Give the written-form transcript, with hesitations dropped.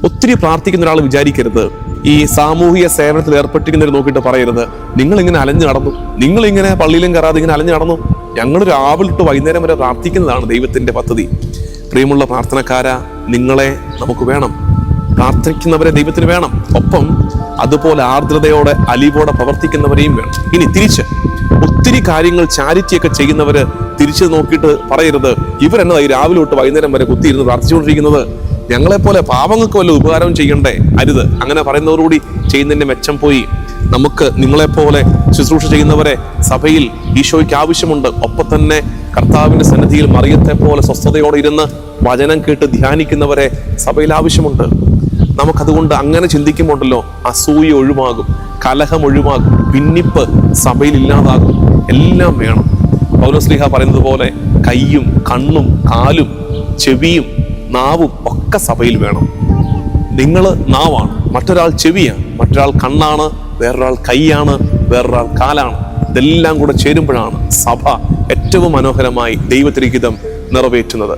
ഒത്തിരി പ്രാർത്ഥിക്കുന്ന ഒരാൾ വിചാരിക്കരുത്, ഈ സാമൂഹിക സേവനത്തിൽ ഏർപ്പെട്ടിരിക്കുന്നവർ നോക്കിയിട്ട് പറയരുത്, നിങ്ങളിങ്ങനെ അലഞ്ഞു നടന്നു, നിങ്ങളിങ്ങനെ പള്ളിയിലും കയറാതെ ഇങ്ങനെ അലഞ്ഞു നടന്നു. ഞങ്ങൾ രാവിലെ തൊട്ട് വൈകുന്നേരം വരെ പ്രാർത്ഥിക്കുന്നതാണ് ദൈവത്തിന്റെ പദ്ധതി. പ്രിയമുള്ള പ്രാർത്ഥനക്കാരാ, നിങ്ങളെ നമുക്ക് വേണം, പ്രാർത്ഥിക്കുന്നവരെ ദൈവത്തിന് വേണം. ഒപ്പം അതുപോലെ ആർദ്രതയോടെ അലിവോടെ പ്രവർത്തിക്കുന്നവരെയും വേണം. ഇനി തിരിച്ച് ഒത്തിരി കാര്യങ്ങൾ ചാരിറ്റിയൊക്കെ ചെയ്യുന്നവര് തിരിച്ചു നോക്കിയിട്ട് പറയരുത്, ഇവരെന്നതായി രാവിലെ തൊട്ട് വൈകുന്നേരം വരെ കുത്തിയിരുന്ന് പ്രാർത്ഥിച്ചുകൊണ്ടിരിക്കുന്നത്, ഞങ്ങളെപ്പോലെ പാവങ്ങൾക്ക് വല്ല ഉപകാരവും ചെയ്യണ്ടേ? അരുത്. അങ്ങനെ പറയുന്നവരോടുകൂടി ചെയ്യുന്നതിന്റെ മെച്ചം പോയി. നമുക്ക് നിങ്ങളെപ്പോലെ ശുശ്രൂഷ ചെയ്യുന്നവരെ സഭയിൽ ഈശോയ്ക്ക് ആവശ്യമുണ്ട്. ഒപ്പം തന്നെ കർത്താവിന്റെ സന്നിധിയിൽ മറിയത്തെ പോലെ സ്വസ്ഥതയോടെ ഇരുന്ന് വചനം കേട്ട് ധ്യാനിക്കുന്നവരെ സഭയിൽ ആവശ്യമുണ്ട്. നമുക്കതുകൊണ്ട് അങ്ങനെ ചിന്തിക്കുമ്പോണ്ടല്ലോ അസൂയ ഒഴിവാകും, കലഹം ഒഴിവാകും, ഭിന്നിപ്പ് സഭയിൽ ഇല്ലാതാകും. എല്ലാം വേണം. പൗലോസ്ലീഹ പറയുന്നത് പോലെ കൈയും കണ്ണും കാലും ചെവിയും നാവും ഒക്കെ സഭയിൽ വേണം. നിങ്ങൾ നാവാണ്, മറ്റൊരാൾ ചെവിയാണ്, മറ്റൊരാൾ കണ്ണാണ്, വേറൊരാൾ കൈയാണ്, വേറൊരാൾ കാലാണ്. ഇതെല്ലാം കൂടെ ചേരുമ്പോഴാണ് സഭ ഏറ്റവും മനോഹരമായി ദൈവത്തിരിഹിതം നിറവേറ്റുന്നത്.